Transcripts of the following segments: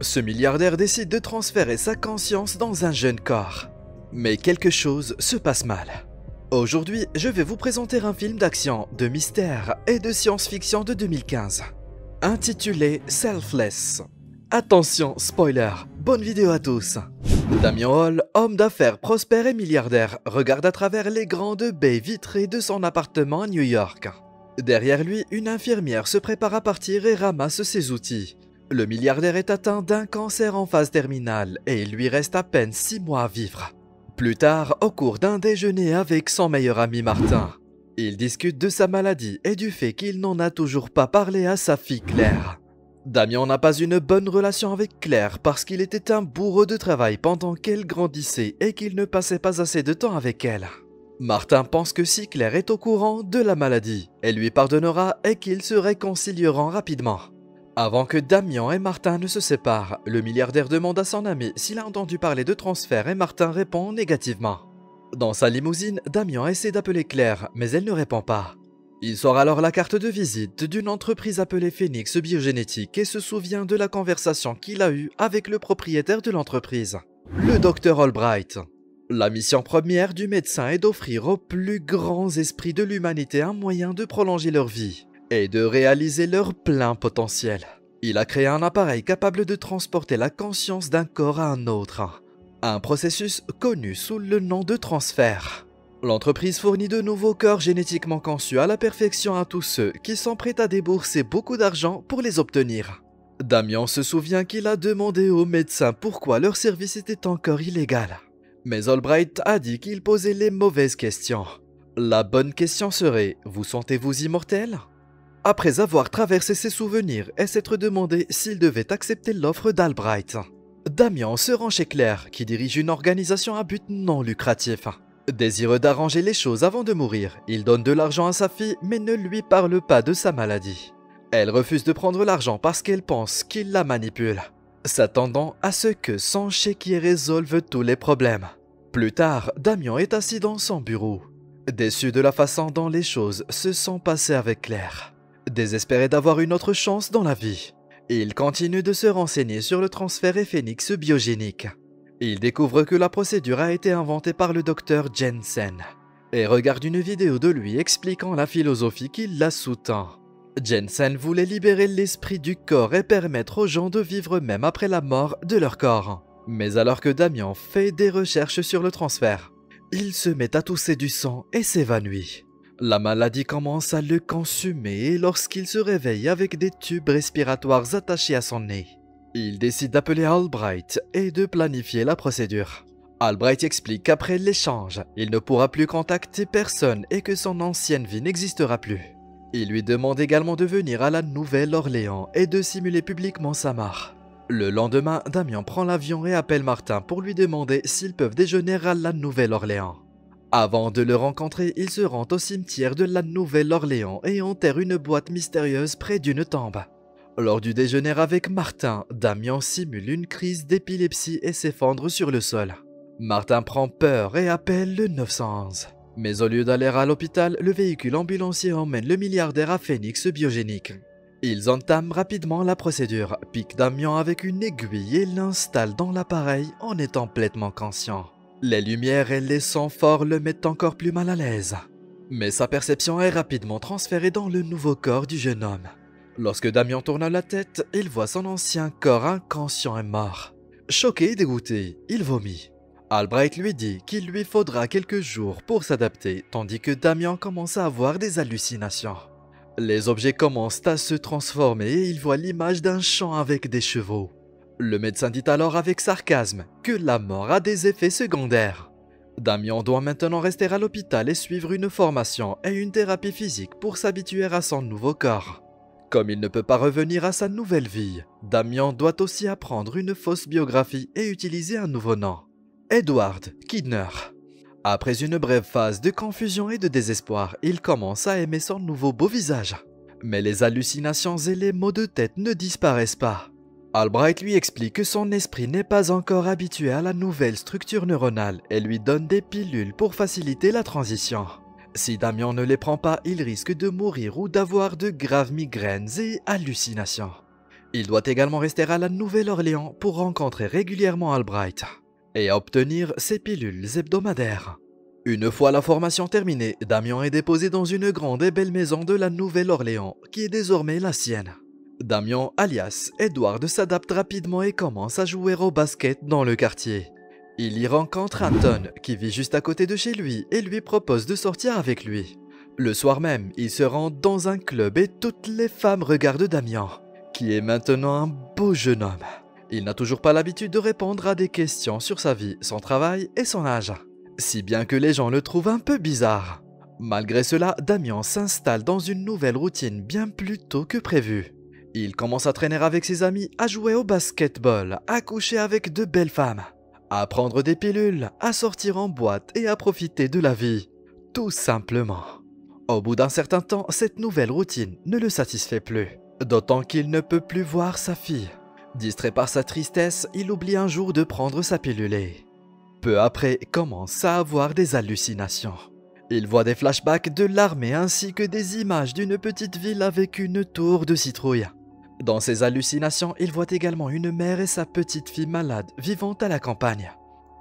Ce milliardaire décide de transférer sa conscience dans un jeune corps. Mais quelque chose se passe mal. Aujourd'hui, je vais vous présenter un film d'action, de mystère et de science-fiction de 2015, intitulé Selfless. Attention, spoiler, bonne vidéo à tous. Damien Hall, homme d'affaires prospère et milliardaire, regarde à travers les grandes baies vitrées de son appartement à New York. Derrière lui, une infirmière se prépare à partir et ramasse ses outils. Le milliardaire est atteint d'un cancer en phase terminale et il lui reste à peine 6 mois à vivre. Plus tard, au cours d'un déjeuner avec son meilleur ami Martin, il discute de sa maladie et du fait qu'il n'en a toujours pas parlé à sa fille Claire. Damien n'a pas une bonne relation avec Claire parce qu'il était un bourreau de travail pendant qu'elle grandissait et qu'il ne passait pas assez de temps avec elle. Martin pense que si Claire est au courant de la maladie, elle lui pardonnera et qu'ils se réconcilieront rapidement. Avant que Damien et Martin ne se séparent, le milliardaire demande à son ami s'il a entendu parler de transfert et Martin répond négativement. Dans sa limousine, Damien essaie d'appeler Claire, mais elle ne répond pas. Il sort alors la carte de visite d'une entreprise appelée Phoenix Biogénétique et se souvient de la conversation qu'il a eue avec le propriétaire de l'entreprise, le Dr Albright. La mission première du médecin est d'offrir aux plus grands esprits de l'humanité un moyen de prolonger leur vie et de réaliser leur plein potentiel. Il a créé un appareil capable de transporter la conscience d'un corps à un autre, un processus connu sous le nom de transfert. L'entreprise fournit de nouveaux corps génétiquement conçus à la perfection à tous ceux qui sont prêts à débourser beaucoup d'argent pour les obtenir. Damien se souvient qu'il a demandé aux médecins pourquoi leur service était encore illégal. Mais Albright a dit qu'il posait les mauvaises questions. La bonne question serait « Vous sentez-vous immortel ?» Après avoir traversé ses souvenirs et s'être demandé s'il devait accepter l'offre d'Albright, Damien se rend chez Claire, qui dirige une organisation à but non lucratif. Désireux d'arranger les choses avant de mourir, il donne de l'argent à sa fille mais ne lui parle pas de sa maladie. Elle refuse de prendre l'argent parce qu'elle pense qu'il la manipule, s'attendant à ce que son chéquier résolve tous les problèmes. Plus tard, Damien est assis dans son bureau, déçu de la façon dont les choses se sont passées avec Claire. Désespéré d'avoir une autre chance dans la vie, il continue de se renseigner sur le transfert et Phoenix biogénique. Il découvre que la procédure a été inventée par le docteur Jensen et regarde une vidéo de lui expliquant la philosophie qui la sous-tend. Jensen voulait libérer l'esprit du corps et permettre aux gens de vivre même après la mort de leur corps. Mais alors que Damien fait des recherches sur le transfert, il se met à tousser du sang et s'évanouit. La maladie commence à le consumer lorsqu'il se réveille avec des tubes respiratoires attachés à son nez. Il décide d'appeler Albright et de planifier la procédure. Albright explique qu'après l'échange, il ne pourra plus contacter personne et que son ancienne vie n'existera plus. Il lui demande également de venir à la Nouvelle-Orléans et de simuler publiquement sa mort. Le lendemain, Damien prend l'avion et appelle Martin pour lui demander s'ils peuvent déjeuner à la Nouvelle-Orléans. Avant de le rencontrer, il se rend au cimetière de la Nouvelle-Orléans et enterre une boîte mystérieuse près d'une tombe. Lors du déjeuner avec Martin, Damien simule une crise d'épilepsie et s'effondre sur le sol. Martin prend peur et appelle le 911. Mais au lieu d'aller à l'hôpital, le véhicule ambulancier emmène le milliardaire à Phoenix Biogénique. Ils entament rapidement la procédure, piquent Damien avec une aiguille et l'installent dans l'appareil en étant pleinement conscient. Les lumières et les sons forts le mettent encore plus mal à l'aise. Mais sa perception est rapidement transférée dans le nouveau corps du jeune homme. Lorsque Damien tourne la tête, il voit son ancien corps inconscient et mort. Choqué et dégoûté, il vomit. Albright lui dit qu'il lui faudra quelques jours pour s'adapter, tandis que Damien commence à avoir des hallucinations. Les objets commencent à se transformer et il voit l'image d'un champ avec des chevaux. Le médecin dit alors avec sarcasme que la mort a des effets secondaires. Damien doit maintenant rester à l'hôpital et suivre une formation et une thérapie physique pour s'habituer à son nouveau corps. Comme il ne peut pas revenir à sa nouvelle vie, Damien doit aussi apprendre une fausse biographie et utiliser un nouveau nom, Edward Kidner. Après une brève phase de confusion et de désespoir, il commence à aimer son nouveau beau visage. Mais les hallucinations et les maux de tête ne disparaissent pas. Albright lui explique que son esprit n'est pas encore habitué à la nouvelle structure neuronale et lui donne des pilules pour faciliter la transition. Si Damien ne les prend pas, il risque de mourir ou d'avoir de graves migraines et hallucinations. Il doit également rester à la Nouvelle-Orléans pour rencontrer régulièrement Albright et obtenir ses pilules hebdomadaires. Une fois la formation terminée, Damien est déposé dans une grande et belle maison de la Nouvelle-Orléans qui est désormais la sienne. Damien, alias Edward, s'adapte rapidement et commence à jouer au basket dans le quartier. Il y rencontre Anton qui vit juste à côté de chez lui et lui propose de sortir avec lui. Le soir même, il se rend dans un club et toutes les femmes regardent Damien, qui est maintenant un beau jeune homme. Il n'a toujours pas l'habitude de répondre à des questions sur sa vie, son travail et son âge, si bien que les gens le trouvent un peu bizarre. Malgré cela, Damien s'installe dans une nouvelle routine bien plus tôt que prévu. Il commence à traîner avec ses amis, à jouer au basketball, à coucher avec de belles femmes, à prendre des pilules, à sortir en boîte et à profiter de la vie, tout simplement. Au bout d'un certain temps, cette nouvelle routine ne le satisfait plus, d'autant qu'il ne peut plus voir sa fille. Distrait par sa tristesse, il oublie un jour de prendre sa pilule et, peu après, commence à avoir des hallucinations. Il voit des flashbacks de l'armée ainsi que des images d'une petite ville avec une tour de citrouille. Dans ses hallucinations, il voit également une mère et sa petite fille malade vivant à la campagne.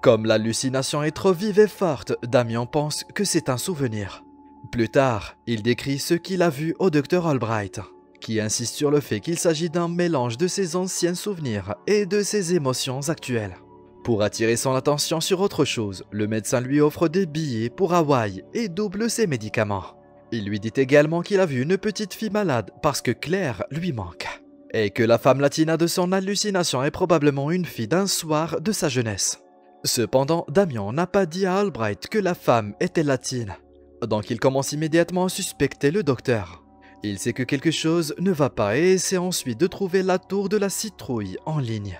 Comme l'hallucination est trop vive et forte, Damien pense que c'est un souvenir. Plus tard, il décrit ce qu'il a vu au Dr Albright, qui insiste sur le fait qu'il s'agit d'un mélange de ses anciens souvenirs et de ses émotions actuelles. Pour attirer son attention sur autre chose, le médecin lui offre des billets pour Hawaï et double ses médicaments. Il lui dit également qu'il a vu une petite fille malade parce que Claire lui manque, et que la femme latina de son hallucination est probablement une fille d'un soir de sa jeunesse. Cependant, Damien n'a pas dit à Albright que la femme était latine, donc il commence immédiatement à suspecter le docteur. Il sait que quelque chose ne va pas et essaie ensuite de trouver la tour de la citrouille en ligne.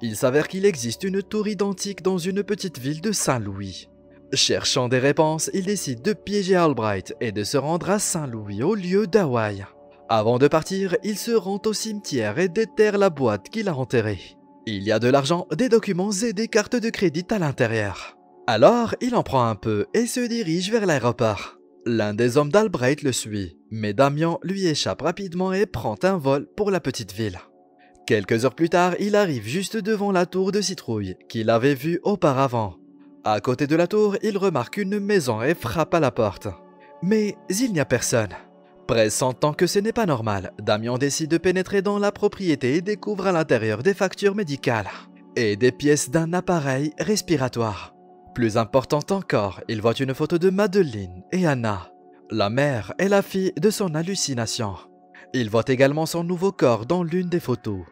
Il s'avère qu'il existe une tour identique dans une petite ville de Saint-Louis. Cherchant des réponses, il décide de piéger Albright et de se rendre à Saint-Louis au lieu d'Hawaï. Avant de partir, il se rend au cimetière et déterre la boîte qu'il a enterrée. Il y a de l'argent, des documents et des cartes de crédit à l'intérieur. Alors, il en prend un peu et se dirige vers l'aéroport. L'un des hommes d'Albright le suit, mais Damien lui échappe rapidement et prend un vol pour la petite ville. Quelques heures plus tard, il arrive juste devant la tour de citrouille qu'il avait vue auparavant. À côté de la tour, il remarque une maison et frappe à la porte. Mais il n'y a personne. Pressentant que ce n'est pas normal, Damien décide de pénétrer dans la propriété et découvre à l'intérieur des factures médicales et des pièces d'un appareil respiratoire. Plus important encore, il voit une photo de Madeleine et Anna, la mère et la fille de son hallucination. Il voit également son nouveau corps dans l'une des photos.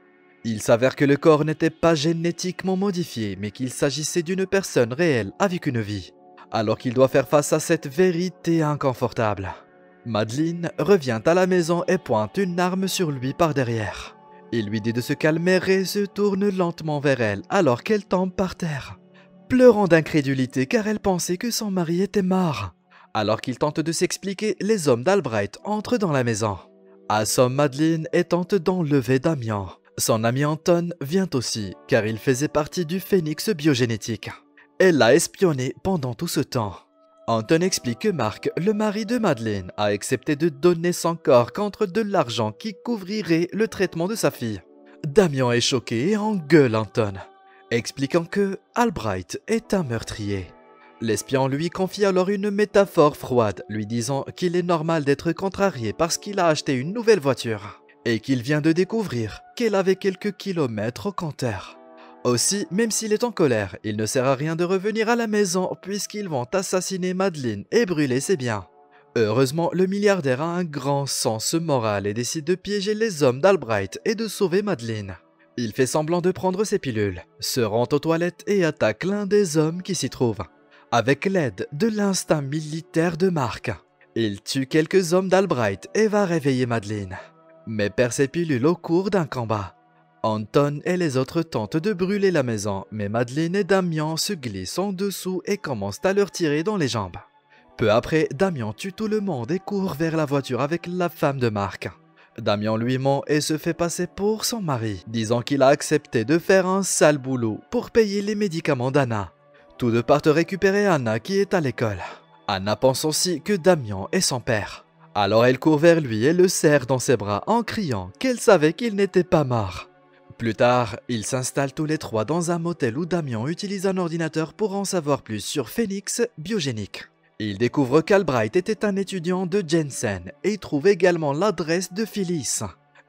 Il s'avère que le corps n'était pas génétiquement modifié, mais qu'il s'agissait d'une personne réelle avec une vie, alors qu'il doit faire face à cette vérité inconfortable. Madeleine revient à la maison et pointe une arme sur lui par derrière. Il lui dit de se calmer et se tourne lentement vers elle alors qu'elle tombe par terre, pleurant d'incrédulité car elle pensait que son mari était mort. Alors qu'il tente de s'expliquer, les hommes d'Albright entrent dans la maison, assomme Madeleine et tente d'enlever Damien. Son ami Anton vient aussi, car il faisait partie du phénix biogénétique. Elle l'a espionné pendant tout ce temps. Anton explique que Mark, le mari de Madeleine, a accepté de donner son corps contre de l'argent qui couvrirait le traitement de sa fille. Damien est choqué et engueule Anton, expliquant que Albright est un meurtrier. L'espion lui confie alors une métaphore froide, lui disant qu'il est normal d'être contrarié parce qu'il a acheté une nouvelle voiture et qu'il vient de découvrir qu'elle avait quelques kilomètres au compteur. Aussi, même s'il est en colère, il ne sert à rien de revenir à la maison puisqu'ils vont assassiner Madeleine et brûler ses biens. Heureusement, le milliardaire a un grand sens moral et décide de piéger les hommes d'Albright et de sauver Madeleine. Il fait semblant de prendre ses pilules, se rend aux toilettes et attaque l'un des hommes qui s'y trouve, avec l'aide de l'instinct militaire de Mark. Il tue quelques hommes d'Albright et va réveiller Madeleine, mais perd ses pilules au cours d'un combat. Anton et les autres tentent de brûler la maison, mais Madeleine et Damien se glissent en dessous et commencent à leur tirer dans les jambes. Peu après, Damien tue tout le monde et court vers la voiture avec la femme de Mark. Damien lui ment et se fait passer pour son mari, disant qu'il a accepté de faire un sale boulot pour payer les médicaments d'Anna. Tous deux partent récupérer Anna qui est à l'école. Anna pense aussi que Damien est son père. Alors elle court vers lui et le serre dans ses bras en criant qu'elle savait qu'il n'était pas mort. Plus tard, ils s'installent tous les trois dans un motel où Damien utilise un ordinateur pour en savoir plus sur Phoenix Biogénique. Il découvre qu'Albright était un étudiant de Jensen et il trouve également l'adresse de Phyllis,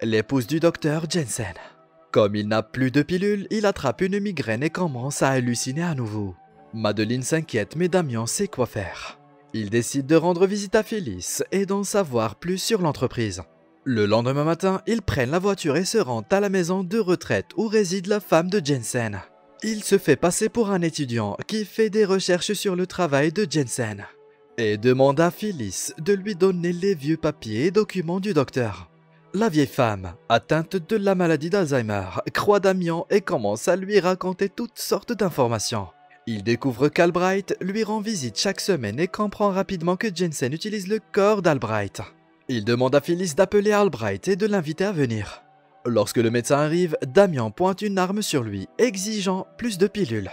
l'épouse du docteur Jensen. Comme il n'a plus de pilule, il attrape une migraine et commence à halluciner à nouveau. Madeleine s'inquiète mais Damien sait quoi faire. Il décide de rendre visite à Phyllis et d'en savoir plus sur l'entreprise. Le lendemain matin, ils prennent la voiture et se rendent à la maison de retraite où réside la femme de Jensen. Il se fait passer pour un étudiant qui fait des recherches sur le travail de Jensen et demande à Phyllis de lui donner les vieux papiers et documents du docteur. La vieille femme, atteinte de la maladie d'Alzheimer, croit Damien et commence à lui raconter toutes sortes d'informations. Il découvre qu'Albright lui rend visite chaque semaine et comprend rapidement que Jensen utilise le corps d'Albright. Il demande à Phyllis d'appeler Albright et de l'inviter à venir. Lorsque le médecin arrive, Damien pointe une arme sur lui, exigeant plus de pilules.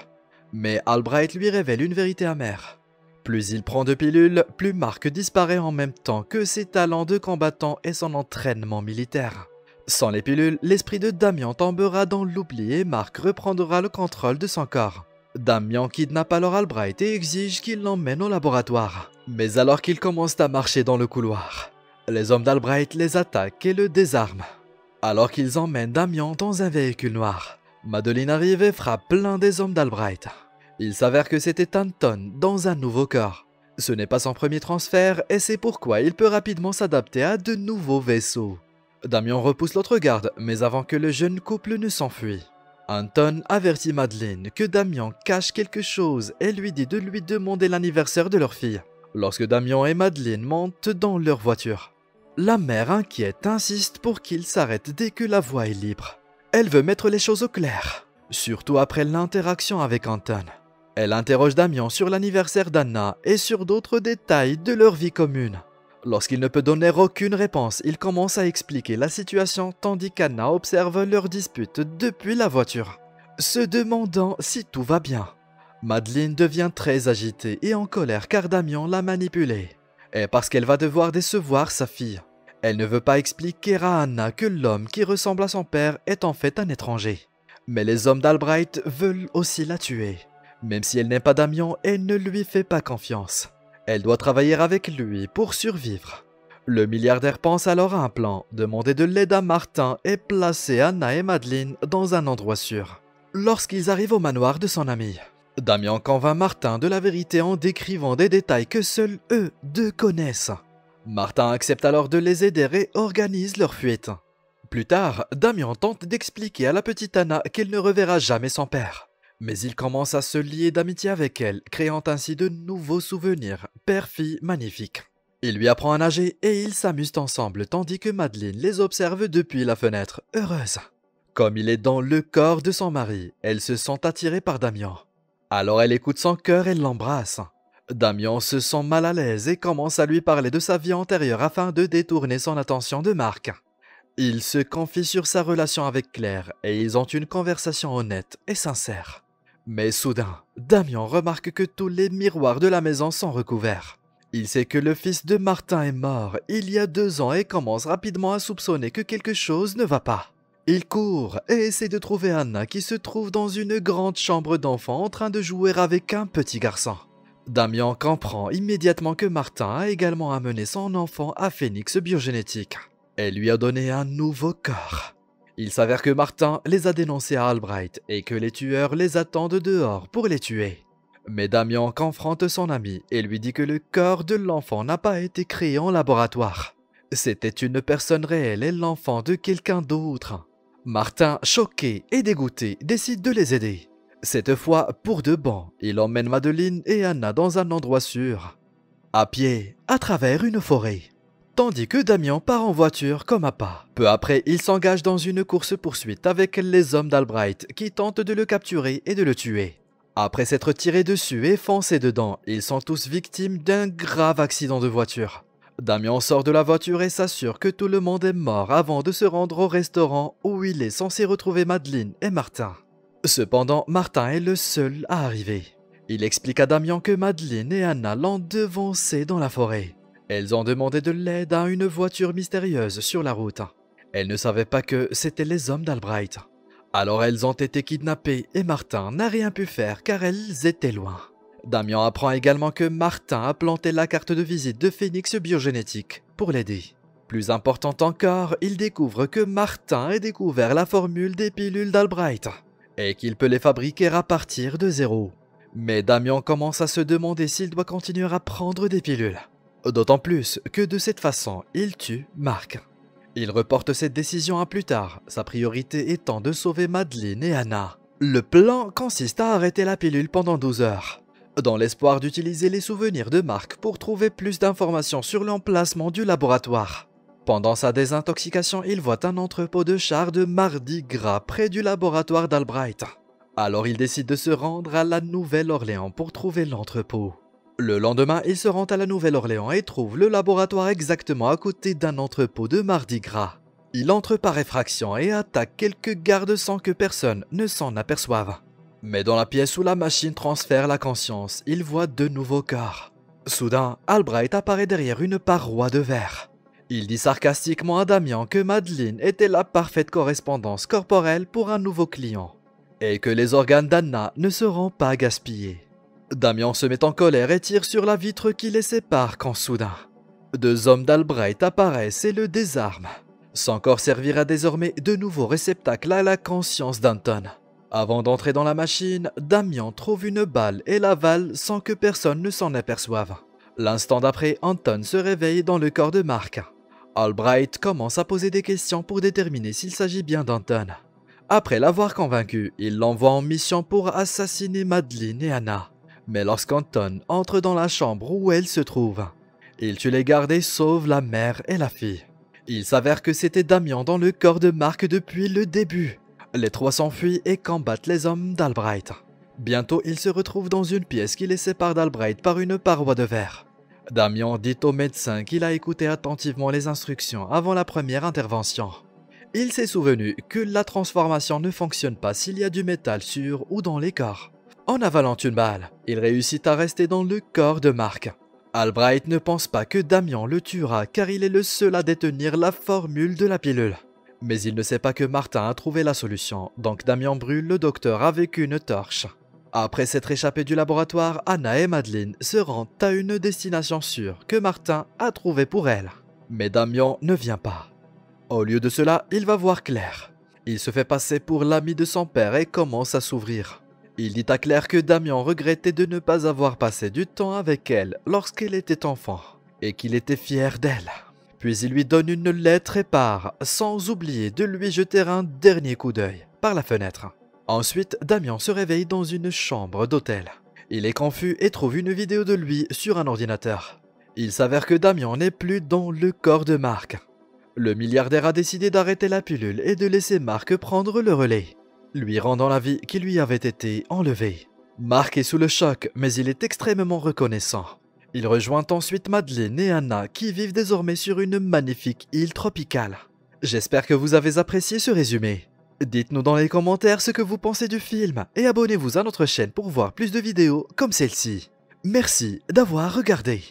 Mais Albright lui révèle une vérité amère. Plus il prend de pilules, plus Mark disparaît en même temps que ses talents de combattant et son entraînement militaire. Sans les pilules, l'esprit de Damien tombera dans l'oubli et Mark reprendra le contrôle de son corps. Damien kidnappe alors Albright et exige qu'il l'emmène au laboratoire. Mais alors qu'ils commencent à marcher dans le couloir, les hommes d'Albright les attaquent et le désarment. Alors qu'ils emmènent Damien dans un véhicule noir, Madeleine arrive et frappe l'un des hommes d'Albright. Il s'avère que c'était Anton dans un nouveau corps. Ce n'est pas son premier transfert et c'est pourquoi il peut rapidement s'adapter à de nouveaux vaisseaux. Damien repousse l'autre garde, mais avant que le jeune couple ne s'enfuit, Anton avertit Madeleine que Damien cache quelque chose et lui dit de lui demander l'anniversaire de leur fille. Lorsque Damien et Madeleine montent dans leur voiture, la mère inquiète insiste pour qu'ils s'arrêtent dès que la voie est libre. Elle veut mettre les choses au clair, surtout après l'interaction avec Anton. Elle interroge Damien sur l'anniversaire d'Anna et sur d'autres détails de leur vie commune. Lorsqu'il ne peut donner aucune réponse, il commence à expliquer la situation tandis qu'Anna observe leur dispute depuis la voiture, se demandant si tout va bien. Madeleine devient très agitée et en colère car Damien l'a manipulée, et parce qu'elle va devoir décevoir sa fille. Elle ne veut pas expliquer à Anna que l'homme qui ressemble à son père est en fait un étranger. Mais les hommes d'Albright veulent aussi la tuer. Même si elle n'est pas Damien, elle ne lui fait pas confiance. Elle doit travailler avec lui pour survivre. Le milliardaire pense alors à un plan, demander de l'aide à Martin et placer Anna et Madeleine dans un endroit sûr. Lorsqu'ils arrivent au manoir de son ami, Damien convainc Martin de la vérité en décrivant des détails que seuls eux deux connaissent. Martin accepte alors de les aider et organise leur fuite. Plus tard, Damien tente d'expliquer à la petite Anna qu'elle ne reverra jamais son père. Mais il commence à se lier d'amitié avec elle, créant ainsi de nouveaux souvenirs, père-fille magnifiques. Il lui apprend à nager et ils s'amusent ensemble tandis que Madeleine les observe depuis la fenêtre, heureuse. Comme il est dans le corps de son mari, elle se sent attirée par Damien. Alors elle écoute son cœur et l'embrasse. Damien se sent mal à l'aise et commence à lui parler de sa vie antérieure afin de détourner son attention de Mark. Il se confie sur sa relation avec Claire et ils ont une conversation honnête et sincère. Mais soudain, Damien remarque que tous les miroirs de la maison sont recouverts. Il sait que le fils de Martin est mort il y a 2 ans et commence rapidement à soupçonner que quelque chose ne va pas. Il court et essaie de trouver Anna qui se trouve dans une grande chambre d'enfant en train de jouer avec un petit garçon. Damien comprend immédiatement que Martin a également amené son enfant à Phoenix Biogénétique et lui a donné un nouveau corps. Il s'avère que Martin les a dénoncés à Albright et que les tueurs les attendent dehors pour les tuer. Mais Damien confronte son ami et lui dit que le corps de l'enfant n'a pas été créé en laboratoire. C'était une personne réelle et l'enfant de quelqu'un d'autre. Martin, choqué et dégoûté, décide de les aider. Cette fois, pour de bon, il emmène Madeleine et Anna dans un endroit sûr, à pied, à travers une forêt. Tandis que Damien part en voiture comme à pas. Peu après, il s'engage dans une course-poursuite avec les hommes d'Albright qui tentent de le capturer et de le tuer. Après s'être tiré dessus et foncé dedans, ils sont tous victimes d'un grave accident de voiture. Damien sort de la voiture et s'assure que tout le monde est mort avant de se rendre au restaurant où il est censé retrouver Madeleine et Martin. Cependant, Martin est le seul à arriver. Il explique à Damien que Madeleine et Anna l'ont devancé dans la forêt. Elles ont demandé de l'aide à une voiture mystérieuse sur la route. Elles ne savaient pas que c'étaient les hommes d'Albright. Alors elles ont été kidnappées et Martin n'a rien pu faire car elles étaient loin. Damian apprend également que Martin a planté la carte de visite de Phoenix biogénétique pour l'aider. Plus important encore, il découvre que Martin a découvert la formule des pilules d'Albright et qu'il peut les fabriquer à partir de zéro. Mais Damian commence à se demander s'il doit continuer à prendre des pilules. D'autant plus que de cette façon, il tue Mark. Il reporte cette décision à plus tard, sa priorité étant de sauver Madeleine et Anna. Le plan consiste à arrêter la pilule pendant 12 heures, dans l'espoir d'utiliser les souvenirs de Mark pour trouver plus d'informations sur l'emplacement du laboratoire. Pendant sa désintoxication, il voit un entrepôt de chars de Mardi Gras près du laboratoire d'Albright. Alors il décide de se rendre à la Nouvelle-Orléans pour trouver l'entrepôt. Le lendemain, il se rend à la Nouvelle-Orléans et trouve le laboratoire exactement à côté d'un entrepôt de Mardi Gras. Il entre par effraction et attaque quelques gardes sans que personne ne s'en aperçoive. Mais dans la pièce où la machine transfère la conscience, il voit de nouveaux corps. Soudain, Albright apparaît derrière une paroi de verre. Il dit sarcastiquement à Damian que Madeleine était la parfaite correspondance corporelle pour un nouveau client, et que les organes d'Anna ne seront pas gaspillés. Damian se met en colère et tire sur la vitre qui les sépare quand soudain, 2 hommes d'Albright apparaissent et le désarment. Son corps servira désormais de nouveau réceptacle à la conscience d'Anton. Avant d'entrer dans la machine, Damian trouve une balle et l'avale sans que personne ne s'en aperçoive. L'instant d'après, Anton se réveille dans le corps de Mark. Albright commence à poser des questions pour déterminer s'il s'agit bien d'Anton. Après l'avoir convaincu, il l'envoie en mission pour assassiner Madeleine et Anna. Mais lorsqu'Anton entre dans la chambre où elles se trouvent, il tue les gardes et sauve la mère et la fille. Il s'avère que c'était Damian dans le corps de Mark depuis le début. Les 3 s'enfuient et combattent les hommes d'Albright. Bientôt, ils se retrouvent dans une pièce qui les sépare d'Albright par une paroi de verre. Damian dit au médecin qu'il a écouté attentivement les instructions avant la première intervention. Il s'est souvenu que la transformation ne fonctionne pas s'il y a du métal sur ou dans les corps. En avalant une balle, il réussit à rester dans le corps de Mark. Albright ne pense pas que Damian le tuera car il est le seul à détenir la formule de la pilule. Mais il ne sait pas que Martin a trouvé la solution, donc Damian brûle le docteur avec une torche. Après s'être échappé du laboratoire, Anna et Madeleine se rendent à une destination sûre que Martin a trouvée pour elle. Mais Damian ne vient pas. Au lieu de cela, il va voir Claire. Il se fait passer pour l'ami de son père et commence à s'ouvrir. Il dit à Claire que Damian regrettait de ne pas avoir passé du temps avec elle lorsqu'elle était enfant, et qu'il était fier d'elle. Puis il lui donne une lettre et part, sans oublier de lui jeter un dernier coup d'œil par la fenêtre. Ensuite, Damian se réveille dans une chambre d'hôtel. Il est confus et trouve une vidéo de lui sur un ordinateur. Il s'avère que Damian n'est plus dans le corps de Mark. Le milliardaire a décidé d'arrêter la pilule et de laisser Mark prendre le relais, lui rendant la vie qui lui avait été enlevée. Mark est sous le choc, mais il est extrêmement reconnaissant. Il rejoint ensuite Madeleine et Anna qui vivent désormais sur une magnifique île tropicale. J'espère que vous avez apprécié ce résumé. Dites-nous dans les commentaires ce que vous pensez du film et abonnez-vous à notre chaîne pour voir plus de vidéos comme celle-ci. Merci d'avoir regardé.